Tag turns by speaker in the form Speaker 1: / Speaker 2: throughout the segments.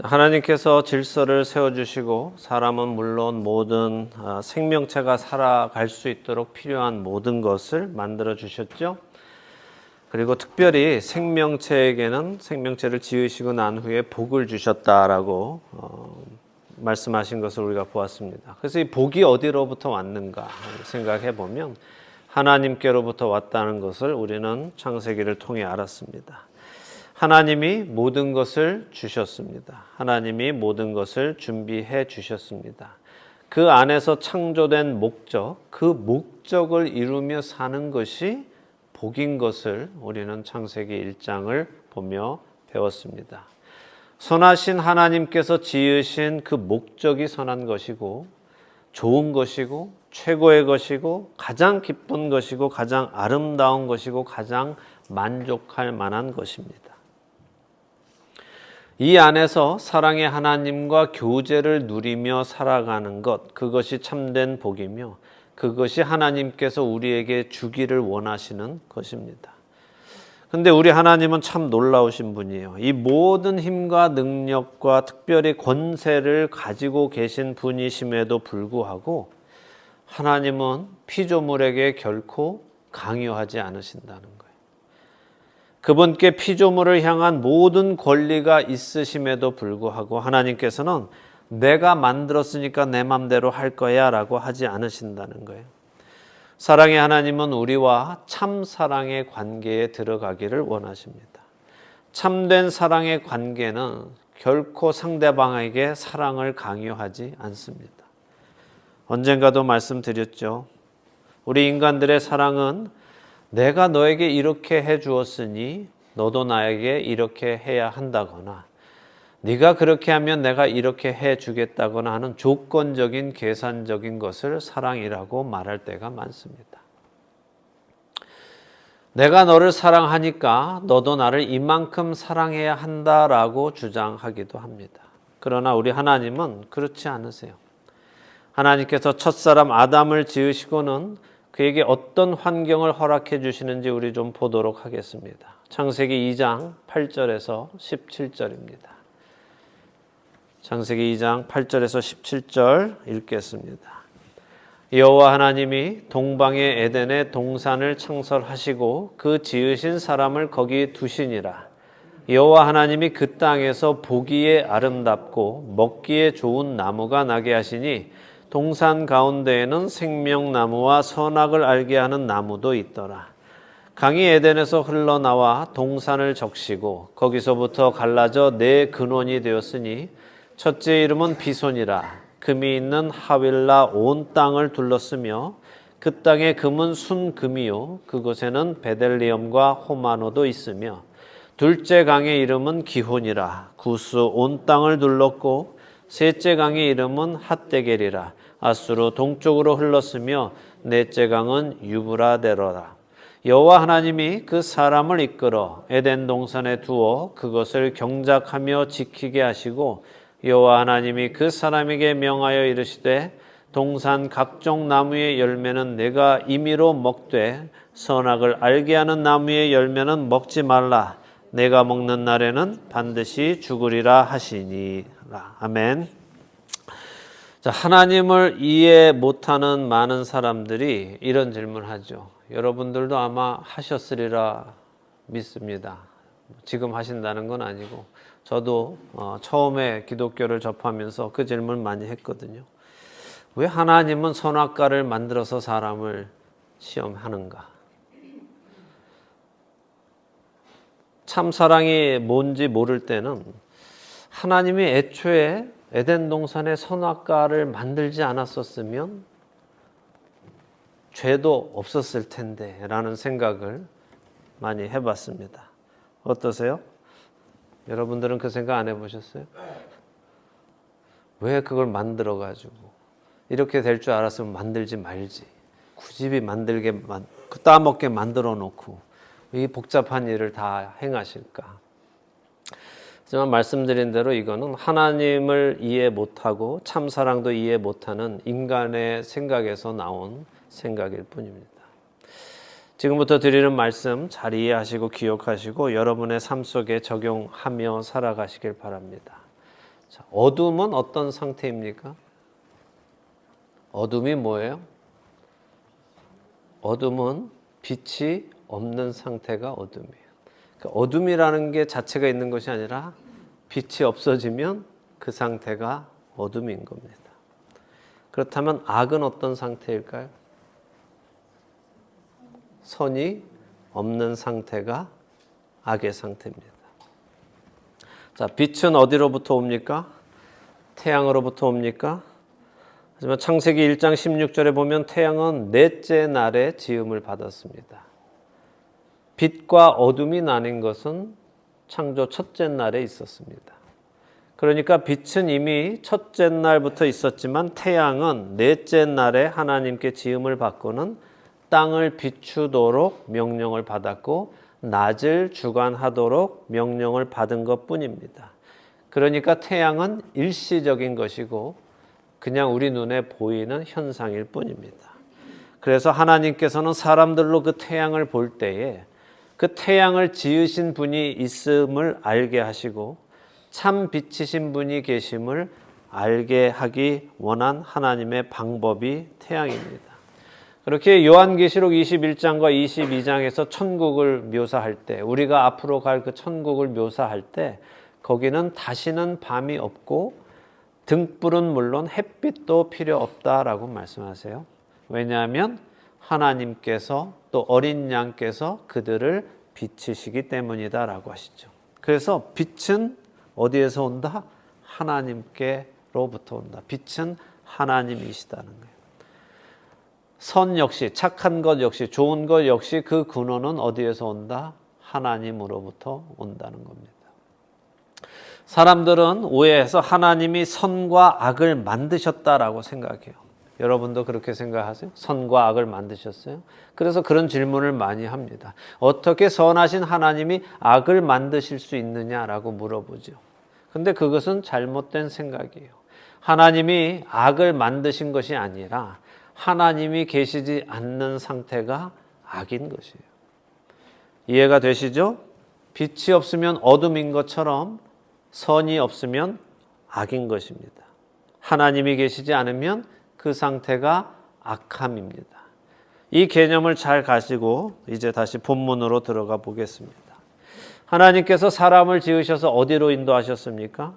Speaker 1: 하나님께서 질서를 세워주시고 사람은 물론 모든 생명체가 살아갈 수 있도록 필요한 모든 것을 만들어 주셨죠. 그리고 특별히 생명체에게는 생명체를 지으시고 난 후에 복을 주셨다라고 말씀하신 것을 우리가 보았습니다. 그래서 이 복이 어디로부터 왔는가 생각해 보면 하나님께로부터 왔다는 것을 우리는 창세기를 통해 알았습니다. 하나님이 모든 것을 주셨습니다. 하나님이 모든 것을 준비해 주셨습니다. 그 안에서 창조된 목적, 그 목적을 이루며 사는 것이 복인 것을 우리는 창세기 1장을 보며 배웠습니다. 선하신 하나님께서 지으신 그 목적이 선한 것이고 좋은 것이고 최고의 것이고 가장 기쁜 것이고 가장 아름다운 것이고 가장 만족할 만한 것입니다. 이 안에서 사랑의 하나님과 교제를 누리며 살아가는 것, 그것이 참된 복이며 그것이 하나님께서 우리에게 주기를 원하시는 것입니다. 그런데 우리 하나님은 참 놀라우신 분이에요. 이 모든 힘과 능력과 특별히 권세를 가지고 계신 분이심에도 불구하고 하나님은 피조물에게 결코 강요하지 않으신다는 거예요. 그분께 피조물을 향한 모든 권리가 있으심에도 불구하고 하나님께서는 내가 만들었으니까 내 맘대로 할 거야 라고 하지 않으신다는 거예요. 사랑의 하나님은 우리와 참 사랑의 관계에 들어가기를 원하십니다. 참된 사랑의 관계는 결코 상대방에게 사랑을 강요하지 않습니다. 언젠가도 말씀드렸죠. 우리 인간들의 사랑은 내가 너에게 이렇게 해 주었으니 너도 나에게 이렇게 해야 한다거나 네가 그렇게 하면 내가 이렇게 해 주겠다거나 하는 조건적인 계산적인 것을 사랑이라고 말할 때가 많습니다. 내가 너를 사랑하니까 너도 나를 이만큼 사랑해야 한다라고 주장하기도 합니다. 그러나 우리 하나님은 그렇지 않으세요. 하나님께서 첫사람 아담을 지으시고는 그에게 어떤 환경을 허락해 주시는지 우리 좀 보도록 하겠습니다. 창세기 2장 8절에서 17절입니다. 창세기 2장 8절에서 17절 읽겠습니다. 여호와 하나님이 동방의 에덴에 동산을 창설하시고 그 지으신 사람을 거기 두시니라. 여호와 하나님이 그 땅에서 보기에 아름답고 먹기에 좋은 나무가 나게 하시니 동산 가운데에는 생명나무와 선악을 알게 하는 나무도 있더라. 강이 에덴에서 흘러나와 동산을 적시고 거기서부터 갈라져 네 근원이 되었으니 첫째 이름은 비손이라. 금이 있는 하윌라 온 땅을 둘렀으며 그 땅의 금은 순금이요 그곳에는 베델리엄과 호마노도 있으며 둘째 강의 이름은 기혼이라. 구스 온 땅을 둘렀고 셋째 강의 이름은 핫데겔이라. 아수르 동쪽으로 흘렀으며 넷째 강은 유브라데로라. 여호와 하나님이 그 사람을 이끌어 에덴 동산에 두어 그것을 경작하며 지키게 하시고 여호와 하나님이 그 사람에게 명하여 이르시되 동산 각종 나무의 열매는 내가 임의로 먹되 선악을 알게 하는 나무의 열매는 먹지 말라. 내가 먹는 날에는 반드시 죽으리라 하시니라. 아멘. 자, 하나님을 이해 못하는 많은 사람들이 이런 질문을 하죠. 여러분들도 아마 하셨으리라 믿습니다. 지금 하신다는 건 아니고 저도 처음에 기독교를 접하면서 그 질문을 많이 했거든요. 왜 하나님은 선악과를 만들어서 사람을 시험하는가? 참사랑이 뭔지 모를 때는 하나님이 애초에 에덴 동산에 선악과를 만들지 않았었으면 죄도 없었을 텐데 라는 생각을 많이 해봤습니다. 어떠세요? 여러분들은 그 생각 안 해보셨어요? 왜 그걸 만들어가지고 이렇게 될 줄 알았으면 만들지 말지. 굳이 만들게 따먹게 만들어 놓고 이 복잡한 일을 다 행하실까? 하지만 말씀드린 대로 이거는 하나님을 이해 못하고 참사랑도 이해 못하는 인간의 생각에서 나온 생각일 뿐입니다. 지금부터 드리는 말씀 잘 이해하시고 기억하시고 여러분의 삶 속에 적용하며 살아가시길 바랍니다. 자, 어둠은 어떤 상태입니까? 어둠이 뭐예요? 어둠은 빛이 없는 상태가 어둠이에요. 그러니까 어둠이라는 게 자체가 있는 것이 아니라 빛이 없어지면 그 상태가 어둠인 겁니다. 그렇다면 악은 어떤 상태일까요? 선이 없는 상태가 악의 상태입니다. 자, 빛은 어디로부터 옵니까? 태양으로부터 옵니까? 하지만 창세기 1장 16절에 보면 태양은 넷째 날에 지음을 받았습니다. 빛과 어둠이 나뉜 것은 창조 첫째 날에 있었습니다. 그러니까 빛은 이미 첫째 날부터 있었지만 태양은 넷째 날에 하나님께 지음을 받고는 땅을 비추도록 명령을 받았고 낮을 주관하도록 명령을 받은 것뿐입니다. 그러니까 태양은 일시적인 것이고 그냥 우리 눈에 보이는 현상일 뿐입니다. 그래서 하나님께서는 사람들로 그 태양을 볼 때에 그 태양을 지으신 분이 있음을 알게 하시고 참 빛이신 분이 계심을 알게 하기 원한 하나님의 방법이 태양입니다. 그렇게 요한계시록 21장과 22장에서 천국을 묘사할 때, 우리가 앞으로 갈 그 천국을 묘사할 때 거기는 다시는 밤이 없고 등불은 물론 햇빛도 필요 없다라고 말씀하세요. 왜냐하면 하나님께서 또 어린 양께서 그들을 비치시기 때문이다라고 하시죠. 그래서 빛은 어디에서 온다? 하나님께로부터 온다. 빛은 하나님이시다는 거예요. 선 역시, 착한 것 역시, 좋은 것 역시 그 근원은 어디에서 온다? 하나님으로부터 온다는 겁니다. 사람들은 오해해서 하나님이 선과 악을 만드셨다라고 생각해요. 여러분도 그렇게 생각하세요? 선과 악을 만드셨어요? 그래서 그런 질문을 많이 합니다. 어떻게 선하신 하나님이 악을 만드실 수 있느냐라고 물어보죠. 근데 그것은 잘못된 생각이에요. 하나님이 악을 만드신 것이 아니라 하나님이 계시지 않는 상태가 악인 것이에요. 이해가 되시죠? 빛이 없으면 어둠인 것처럼 선이 없으면 악인 것입니다. 하나님이 계시지 않으면 그 상태가 악함입니다. 이 개념을 잘 가지고 이제 다시 본문으로 들어가 보겠습니다. 하나님께서 사람을 지으셔서 어디로 인도하셨습니까?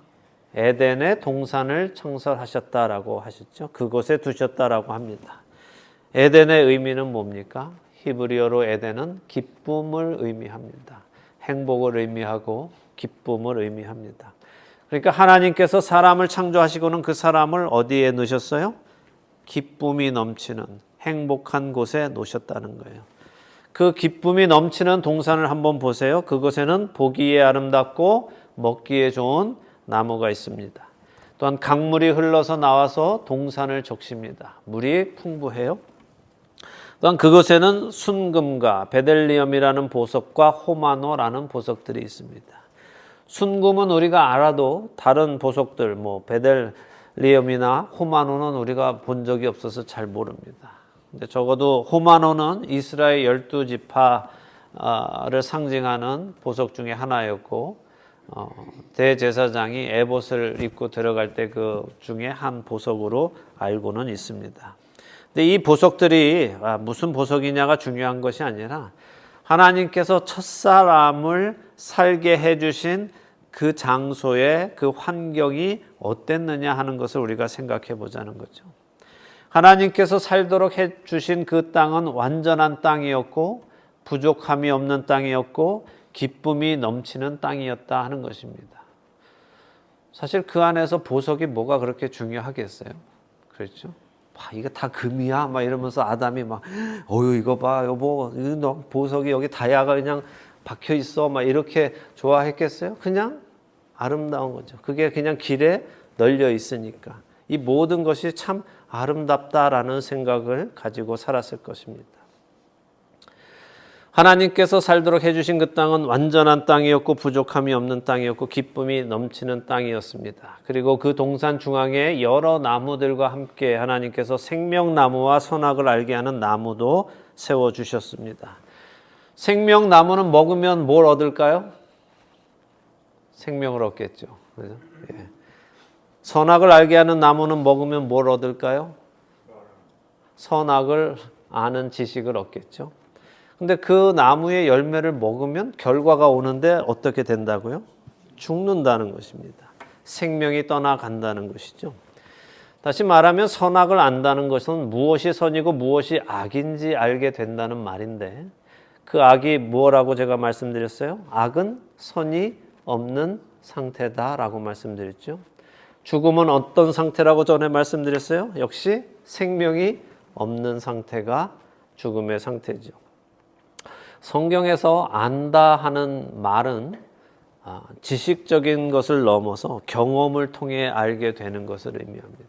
Speaker 1: 에덴의 동산을 창설하셨다라고 하셨죠. 그곳에 두셨다라고 합니다. 에덴의 의미는 뭡니까? 히브리어로 에덴은 기쁨을 의미합니다. 행복을 의미하고 기쁨을 의미합니다. 그러니까 하나님께서 사람을 창조하시고는 그 사람을 어디에 넣으셨어요? 기쁨이 넘치는 행복한 곳에 놓으셨다는 거예요. 그 기쁨이 넘치는 동산을 한번 보세요. 그곳에는 보기에 아름답고 먹기에 좋은 나무가 있습니다. 또한 강물이 흘러서 나와서 동산을 적십니다. 물이 풍부해요. 또한 그곳에는 순금과 베델리엄이라는 보석과 호마노라는 보석들이 있습니다. 순금은 우리가 알아도 다른 보석들, 베델리엄이나 호마노는 우리가 본 적이 없어서 잘 모릅니다. 근데 적어도 호마노는 이스라엘 12지파를 상징하는 보석 중에 하나였고 대제사장이 에봇을 입고 들어갈 때 그 중에 한 보석으로 알고는 있습니다. 근데 이 보석들이 무슨 보석이냐가 중요한 것이 아니라 하나님께서 첫사람을 살게 해주신 그 장소의 그 환경이 어땠느냐 하는 것을 우리가 생각해 보자는 거죠. 하나님께서 살도록 해주신 그 땅은 완전한 땅이었고 부족함이 없는 땅이었고 기쁨이 넘치는 땅이었다 하는 것입니다. 사실 그 안에서 보석이 뭐가 그렇게 중요하겠어요? 그렇죠? 이거 다 금이야? 막 이러면서 아담이 이거 봐, 여보, 보석이 여기 다이아가 그냥 박혀 있어. 막 이렇게 좋아했겠어요? 그냥 아름다운 거죠. 그게 그냥 길에 널려 있으니까. 이 모든 것이 참 아름답다라는 생각을 가지고 살았을 것입니다. 하나님께서 살도록 해주신 그 땅은 완전한 땅이었고 부족함이 없는 땅이었고 기쁨이 넘치는 땅이었습니다. 그리고 그 동산 중앙에 여러 나무들과 함께 하나님께서 생명나무와 선악을 알게 하는 나무도 세워주셨습니다. 생명나무는 먹으면 뭘 얻을까요? 생명을 얻겠죠. 그죠? 예. 선악을 알게 하는 나무는 먹으면 뭘 얻을까요? 선악을 아는 지식을 얻겠죠. 근데 그 나무의 열매를 먹으면 결과가 오는데 어떻게 된다고요? 죽는다는 것입니다. 생명이 떠나간다는 것이죠. 다시 말하면 선악을 안다는 것은 무엇이 선이고 무엇이 악인지 알게 된다는 말인데, 그 악이 뭐라고 제가 말씀드렸어요? 악은 선이 없는 상태다라고 말씀드렸죠. 죽음은 어떤 상태라고 전에 말씀드렸어요? 역시 생명이 없는 상태가 죽음의 상태죠. 성경에서 안다 하는 말은 지식적인 것을 넘어서 경험을 통해 알게 되는 것을 의미합니다.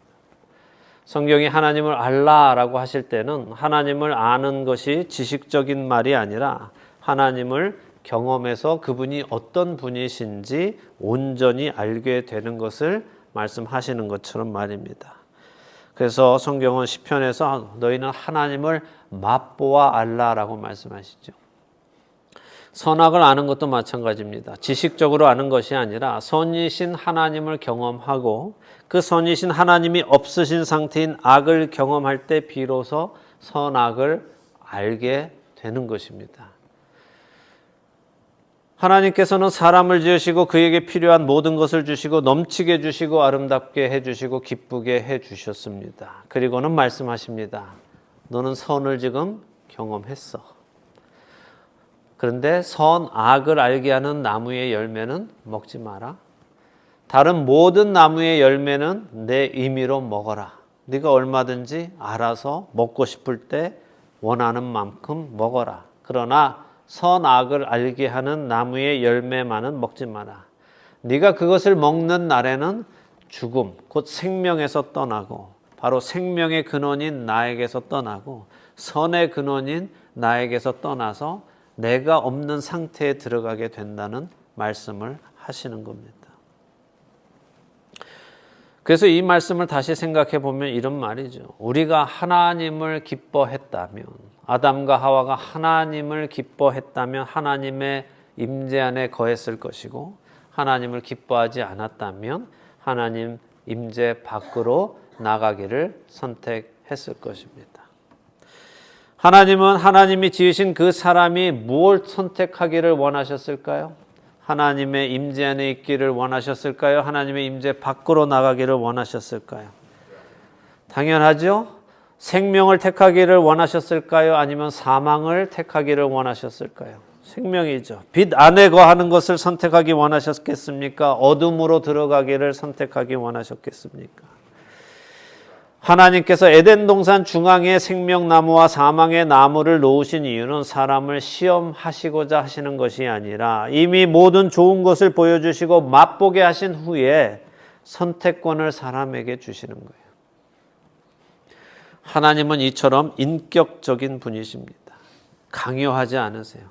Speaker 1: 성경이 하나님을 알라라고 하실 때는 하나님을 아는 것이 지식적인 말이 아니라 하나님을 경험해서 그분이 어떤 분이신지 온전히 알게 되는 것을 말씀하시는 것처럼 말입니다. 그래서 성경은 시편에서 너희는 하나님을 맛보아 알라라고 말씀하시죠. 선악을 아는 것도 마찬가지입니다. 지식적으로 아는 것이 아니라 선이신 하나님을 경험하고 그 선이신 하나님이 없으신 상태인 악을 경험할 때 비로소 선악을 알게 되는 것입니다. 하나님께서는 사람을 지으시고 그에게 필요한 모든 것을 주시고 넘치게 주시고 아름답게 해주시고 기쁘게 해주셨습니다. 그리고는 말씀하십니다. 너는 선을 지금 경험했어. 그런데 선악을 알게 하는 나무의 열매는 먹지 마라. 다른 모든 나무의 열매는 내 임의로 먹어라. 네가 얼마든지 알아서 먹고 싶을 때 원하는 만큼 먹어라. 그러나 선악을 알게 하는 나무의 열매만은 먹지 마라. 네가 그것을 먹는 날에는 죽음, 곧 생명에서 떠나고 바로 생명의 근원인 나에게서 떠나고 선의 근원인 나에게서 떠나서 내가 없는 상태에 들어가게 된다는 말씀을 하시는 겁니다. 그래서 이 말씀을 다시 생각해 보면 이런 말이죠. 우리가 하나님을 기뻐했다면, 아담과 하와가 하나님을 기뻐했다면 하나님의 임재 안에 거했을 것이고, 하나님을 기뻐하지 않았다면 하나님 임재 밖으로 나가기를 선택했을 것입니다. 하나님은 하나님이 지으신 그 사람이 무엇을 선택하기를 원하셨을까요? 하나님의 임재 안에 있기를 원하셨을까요? 하나님의 임재 밖으로 나가기를 원하셨을까요? 당연하죠. 생명을 택하기를 원하셨을까요? 아니면 사망을 택하기를 원하셨을까요? 생명이죠. 빛 안에 거하는 것을 선택하기 원하셨겠습니까? 어둠으로 들어가기를 선택하기 원하셨겠습니까? 하나님께서 에덴 동산 중앙에 생명나무와 사망의 나무를 놓으신 이유는 사람을 시험하시고자 하시는 것이 아니라 이미 모든 좋은 것을 보여주시고 맛보게 하신 후에 선택권을 사람에게 주시는 거예요. 하나님은 이처럼 인격적인 분이십니다. 강요하지 않으세요.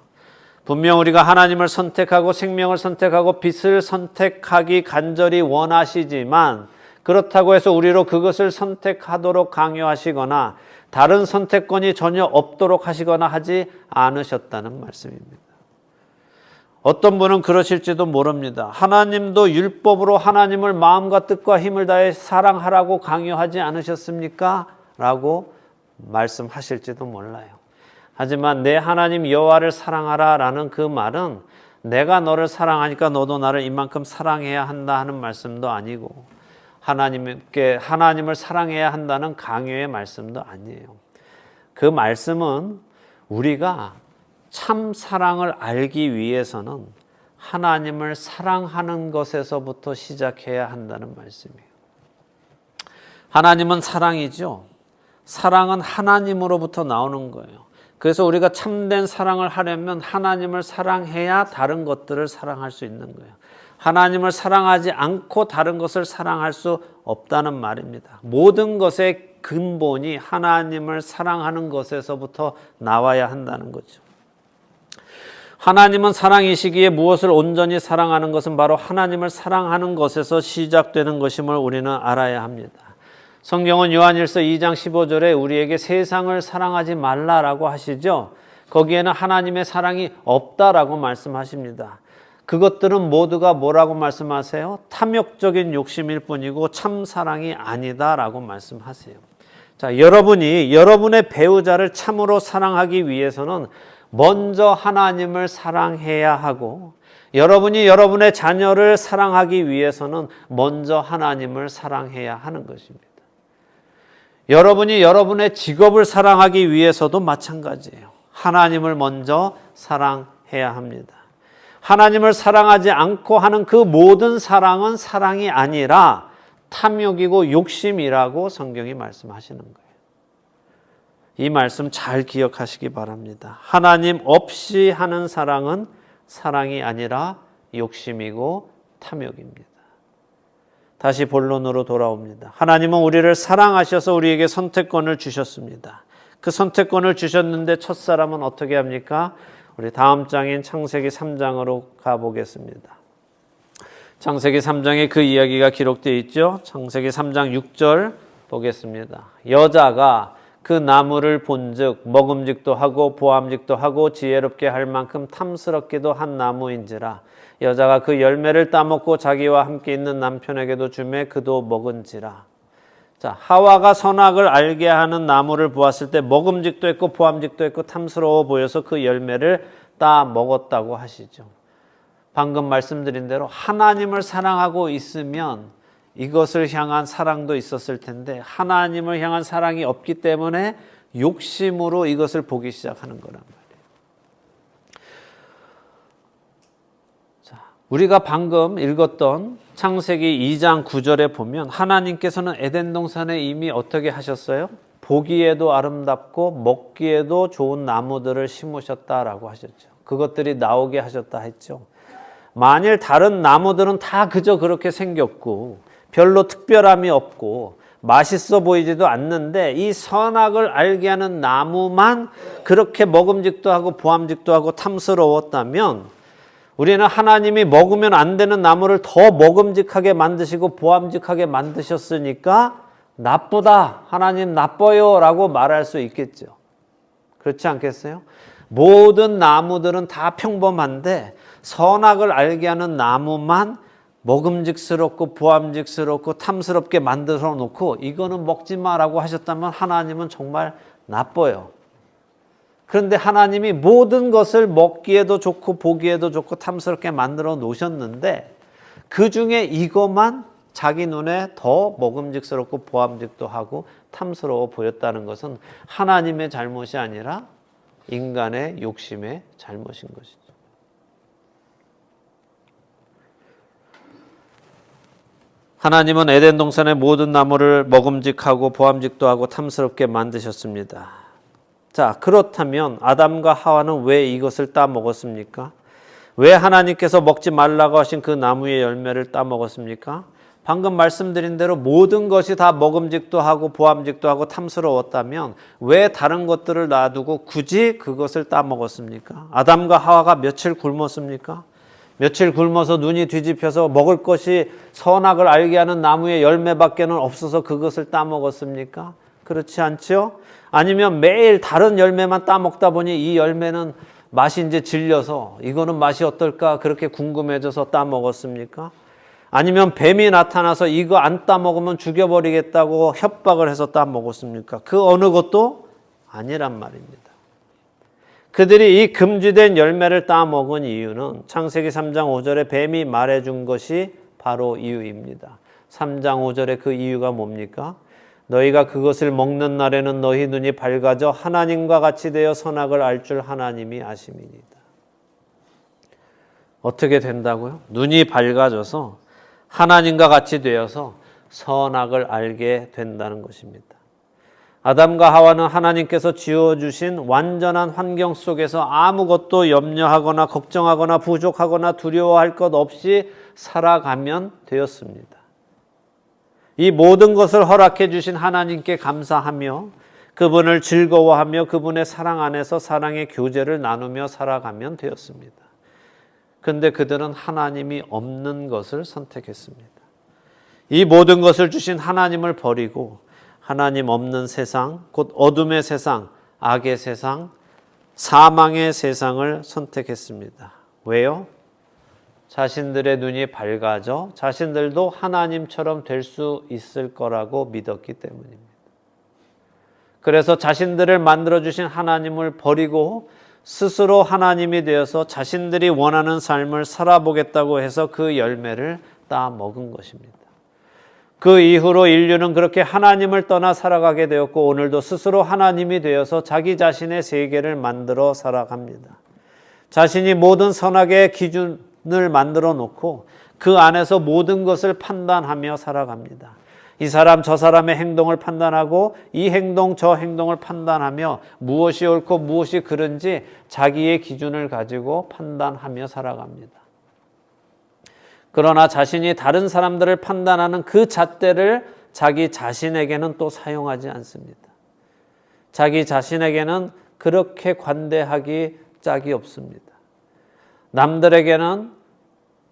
Speaker 1: 분명 우리가 하나님을 선택하고 생명을 선택하고 빛을 선택하기 간절히 원하시지만 그렇다고 해서 우리로 그것을 선택하도록 강요하시거나 다른 선택권이 전혀 없도록 하시거나 하지 않으셨다는 말씀입니다. 어떤 분은 그러실지도 모릅니다. 하나님도 율법으로 하나님을 마음과 뜻과 힘을 다해 사랑하라고 강요하지 않으셨습니까? 라고 말씀하실지도 몰라요. 하지만 내 하나님 여호와를 사랑하라 라는 그 말은 내가 너를 사랑하니까 너도 나를 이만큼 사랑해야 한다 하는 말씀도 아니고 하나님을 사랑해야 한다는 강요의 말씀도 아니에요. 그 말씀은 우리가 참 사랑을 알기 위해서는 하나님을 사랑하는 것에서부터 시작해야 한다는 말씀이에요. 하나님은 사랑이죠. 사랑은 하나님으로부터 나오는 거예요. 그래서 우리가 참된 사랑을 하려면 하나님을 사랑해야 다른 것들을 사랑할 수 있는 거예요. 하나님을 사랑하지 않고 다른 것을 사랑할 수 없다는 말입니다. 모든 것의 근본이 하나님을 사랑하는 것에서부터 나와야 한다는 거죠. 하나님은 사랑이시기에 무엇을 온전히 사랑하는 것은 바로 하나님을 사랑하는 것에서 시작되는 것임을 우리는 알아야 합니다. 성경은 요한일서 2장 15절에 우리에게 세상을 사랑하지 말라라고 하시죠. 거기에는 하나님의 사랑이 없다라고 말씀하십니다. 그것들은 모두가 뭐라고 말씀하세요? 탐욕적인 욕심일 뿐이고 참 사랑이 아니다라고 말씀하세요. 자, 여러분이 여러분의 배우자를 참으로 사랑하기 위해서는 먼저 하나님을 사랑해야 하고, 여러분이 여러분의 자녀를 사랑하기 위해서는 먼저 하나님을 사랑해야 하는 것입니다. 여러분이 여러분의 직업을 사랑하기 위해서도 마찬가지예요. 하나님을 먼저 사랑해야 합니다. 하나님을 사랑하지 않고 하는 그 모든 사랑은 사랑이 아니라 탐욕이고 욕심이라고 성경이 말씀하시는 거예요. 이 말씀 잘 기억하시기 바랍니다. 하나님 없이 하는 사랑은 사랑이 아니라 욕심이고 탐욕입니다. 다시 본론으로 돌아옵니다. 하나님은 우리를 사랑하셔서 우리에게 선택권을 주셨습니다. 그 선택권을 주셨는데 첫사람은 어떻게 합니까? 우리 다음 장인 창세기 3장으로 가보겠습니다. 창세기 3장에 그 이야기가 기록되어 있죠. 창세기 3장 6절 보겠습니다. 여자가 그 나무를 본즉 먹음직도 하고 보암직도 하고 지혜롭게 할 만큼 탐스럽기도 한 나무인지라. 여자가 그 열매를 따먹고 자기와 함께 있는 남편에게도 주매 그도 먹은지라. 자, 하와가 선악을 알게 하는 나무를 보았을 때 먹음직도 했고 보암직도 했고 탐스러워 보여서 그 열매를 따 먹었다고 하시죠. 방금 말씀드린 대로 하나님을 사랑하고 있으면 이것을 향한 사랑도 있었을 텐데 하나님을 향한 사랑이 없기 때문에 욕심으로 이것을 보기 시작하는 거란 말이에요. 자, 우리가 방금 읽었던 창세기 2장 9절에 보면 하나님께서는 에덴 동산에 이미 어떻게 하셨어요? 보기에도 아름답고 먹기에도 좋은 나무들을 심으셨다라고 하셨죠. 그것들이 나오게 하셨다 했죠. 만일 다른 나무들은 다 그저 그렇게 생겼고 별로 특별함이 없고 맛있어 보이지도 않는데 이 선악을 알게 하는 나무만 그렇게 먹음직도 하고 보암직도 하고 탐스러웠다면 우리는 하나님이 먹으면 안 되는 나무를 더 먹음직하게 만드시고 보암직하게 만드셨으니까 나쁘다, 하나님 나빠요 라고 말할 수 있겠죠. 그렇지 않겠어요? 모든 나무들은 다 평범한데 선악을 알게 하는 나무만 먹음직스럽고 보암직스럽고 탐스럽게 만들어 놓고 이거는 먹지 마라고 하셨다면 하나님은 정말 나빠요. 그런데 하나님이 모든 것을 먹기에도 좋고 보기에도 좋고 탐스럽게 만들어 놓으셨는데 그 중에 이것만 자기 눈에 더 먹음직스럽고 보암직도 하고 탐스러워 보였다는 것은 하나님의 잘못이 아니라 인간의 욕심의 잘못인 것이죠. 하나님은 에덴 동산의 모든 나무를 먹음직하고 보암직도 하고 탐스럽게 만드셨습니다. 자, 그렇다면 아담과 하와는 왜 이것을 따먹었습니까? 왜 하나님께서 먹지 말라고 하신 그 나무의 열매를 따먹었습니까? 방금 말씀드린 대로 모든 것이 다 먹음직도 하고 보암직도 하고 탐스러웠다면 왜 다른 것들을 놔두고 굳이 그것을 따먹었습니까? 아담과 하와가 며칠 굶었습니까? 며칠 굶어서 눈이 뒤집혀서 먹을 것이 선악을 알게 하는 나무의 열매밖에는 없어서 그것을 따먹었습니까? 그렇지 않죠? 아니면 매일 다른 열매만 따먹다 보니 이 열매는 맛이 이제 질려서 이거는 맛이 어떨까 그렇게 궁금해져서 따먹었습니까? 아니면 뱀이 나타나서 이거 안 따먹으면 죽여버리겠다고 협박을 해서 따먹었습니까? 그 어느 것도 아니란 말입니다. 그들이 이 금지된 열매를 따먹은 이유는 창세기 3장 5절에 뱀이 말해준 것이 바로 이유입니다. 3장 5절에 그 이유가 뭡니까? 너희가 그것을 먹는 날에는 너희 눈이 밝아져 하나님과 같이 되어 선악을 알 줄 하나님이 아심이니이다. 어떻게 된다고요? 눈이 밝아져서 하나님과 같이 되어서 선악을 알게 된다는 것입니다. 아담과 하와는 하나님께서 지어주신 완전한 환경 속에서 아무것도 염려하거나 걱정하거나 부족하거나 두려워할 것 없이 살아가면 되었습니다. 이 모든 것을 허락해 주신 하나님께 감사하며 그분을 즐거워하며 그분의 사랑 안에서 사랑의 교제를 나누며 살아가면 되었습니다. 그런데 그들은 하나님이 없는 것을 선택했습니다. 이 모든 것을 주신 하나님을 버리고 하나님 없는 세상, 곧 어둠의 세상, 악의 세상, 사망의 세상을 선택했습니다. 왜요? 자신들의 눈이 밝아져 자신들도 하나님처럼 될 수 있을 거라고 믿었기 때문입니다. 그래서 자신들을 만들어주신 하나님을 버리고 스스로 하나님이 되어서 자신들이 원하는 삶을 살아보겠다고 해서 그 열매를 따 먹은 것입니다. 그 이후로 인류는 그렇게 하나님을 떠나 살아가게 되었고 오늘도 스스로 하나님이 되어서 자기 자신의 세계를 만들어 살아갑니다. 자신이 모든 선악의 기준을 만들어 놓고 그 안에서 모든 것을 판단하며 살아갑니다. 이 사람 저 사람의 행동을 판단하고 이 행동 저 행동을 판단하며 무엇이 옳고 무엇이 그른지 자기의 기준을 가지고 판단하며 살아갑니다. 그러나 자신이 다른 사람들을 판단하는 그 잣대를 자기 자신에게는 또 사용하지 않습니다. 자기 자신에게는 그렇게 관대하기 짝이 없습니다. 남들에게는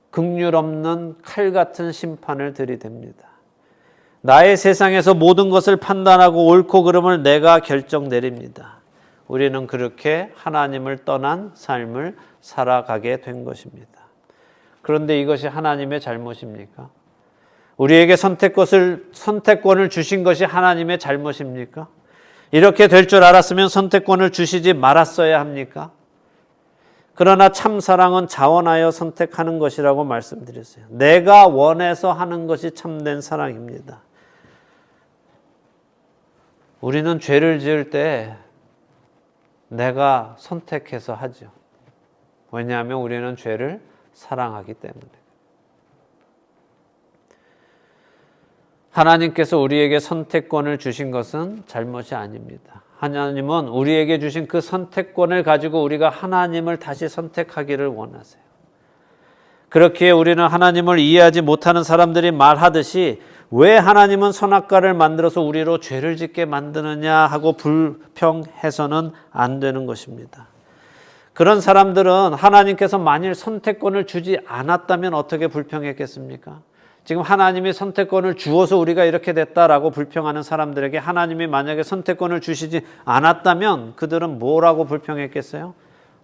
Speaker 1: 긍휼 없는 칼 같은 심판을 들이댑니다. 나의 세상에서 모든 것을 판단하고 옳고 그름을 내가 결정 내립니다. 우리는 그렇게 하나님을 떠난 삶을 살아가게 된 것입니다. 그런데 이것이 하나님의 잘못입니까? 우리에게 선택권을 주신 것이 하나님의 잘못입니까? 이렇게 될 줄 알았으면 선택권을 주시지 말았어야 합니까? 그러나 참 사랑은 자원하여 선택하는 것이라고 말씀드렸어요. 내가 원해서 하는 것이 참된 사랑입니다. 우리는 죄를 지을 때 내가 선택해서 하죠. 왜냐하면 우리는 죄를 사랑하기 때문에. 하나님께서 우리에게 선택권을 주신 것은 잘못이 아닙니다. 하나님은 우리에게 주신 그 선택권을 가지고 우리가 하나님을 다시 선택하기를 원하세요. 그렇기에 우리는 하나님을 이해하지 못하는 사람들이 말하듯이 왜 하나님은 선악과를 만들어서 우리로 죄를 짓게 만드느냐 하고 불평해서는 안 되는 것입니다. 그런 사람들은 하나님께서 만일 선택권을 주지 않았다면 어떻게 불평했겠습니까? 지금 하나님이 선택권을 주어서 우리가 이렇게 됐다라고 불평하는 사람들에게 하나님이 만약에 선택권을 주시지 않았다면 그들은 뭐라고 불평했겠어요?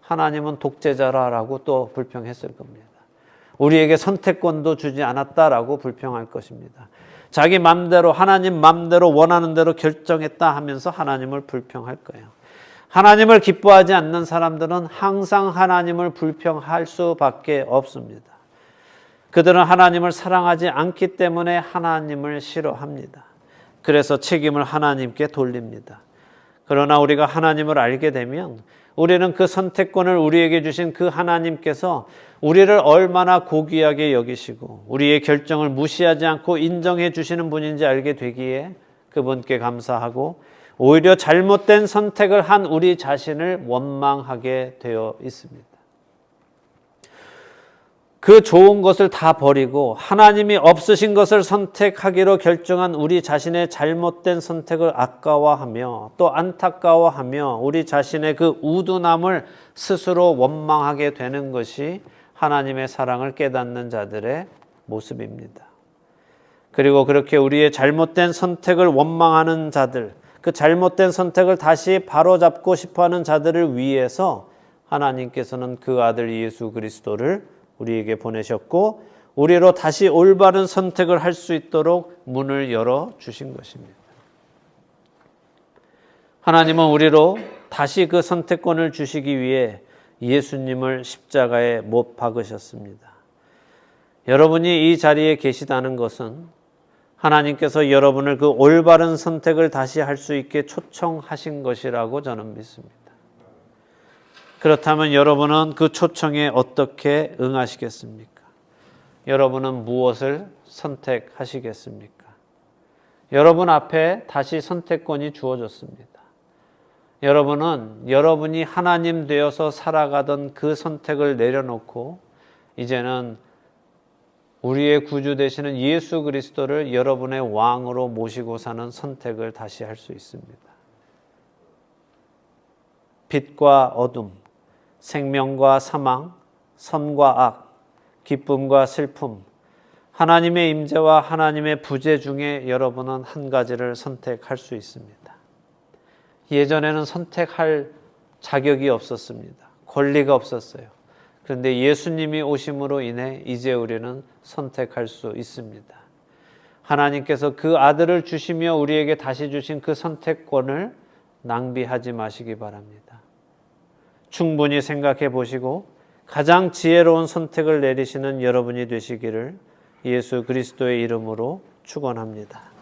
Speaker 1: 하나님은 독재자라고 또 불평했을 겁니다. 우리에게 선택권도 주지 않았다라고 불평할 것입니다. 자기 맘대로 하나님 맘대로 원하는 대로 결정했다 하면서 하나님을 불평할 거예요. 하나님을 기뻐하지 않는 사람들은 항상 하나님을 불평할 수밖에 없습니다. 그들은 하나님을 사랑하지 않기 때문에 하나님을 싫어합니다. 그래서 책임을 하나님께 돌립니다. 그러나 우리가 하나님을 알게 되면 우리는 그 선택권을 우리에게 주신 그 하나님께서 우리를 얼마나 고귀하게 여기시고 우리의 결정을 무시하지 않고 인정해 주시는 분인지 알게 되기에 그분께 감사하고 오히려 잘못된 선택을 한 우리 자신을 원망하게 되어 있습니다. 그 좋은 것을 다 버리고 하나님이 없으신 것을 선택하기로 결정한 우리 자신의 잘못된 선택을 아까워하며 또 안타까워하며 우리 자신의 그 우둔함을 스스로 원망하게 되는 것이 하나님의 사랑을 깨닫는 자들의 모습입니다. 그리고 그렇게 우리의 잘못된 선택을 원망하는 자들, 그 잘못된 선택을 다시 바로잡고 싶어하는 자들을 위해서 하나님께서는 그 아들 예수 그리스도를 우리에게 보내셨고 우리로 다시 올바른 선택을 할 수 있도록 문을 열어주신 것입니다. 하나님은 우리로 다시 그 선택권을 주시기 위해 예수님을 십자가에 못 박으셨습니다. 여러분이 이 자리에 계시다는 것은 하나님께서 여러분을 그 올바른 선택을 다시 할 수 있게 초청하신 것이라고 저는 믿습니다. 그렇다면 여러분은 그 초청에 어떻게 응하시겠습니까? 여러분은 무엇을 선택하시겠습니까? 여러분 앞에 다시 선택권이 주어졌습니다. 여러분은 여러분이 하나님 되어서 살아가던 그 선택을 내려놓고 이제는 우리의 구주 되시는 예수 그리스도를 여러분의 왕으로 모시고 사는 선택을 다시 할 수 있습니다. 빛과 어둠, 생명과 사망, 선과 악, 기쁨과 슬픔, 하나님의 임재와 하나님의 부재 중에 여러분은 한 가지를 선택할 수 있습니다. 예전에는 선택할 자격이 없었습니다. 권리가 없었어요. 그런데 예수님이 오심으로 인해 이제 우리는 선택할 수 있습니다. 하나님께서 그 아들을 주시며 우리에게 다시 주신 그 선택권을 낭비하지 마시기 바랍니다. 충분히 생각해 보시고 가장 지혜로운 선택을 내리시는 여러분이 되시기를 예수 그리스도의 이름으로 축원합니다.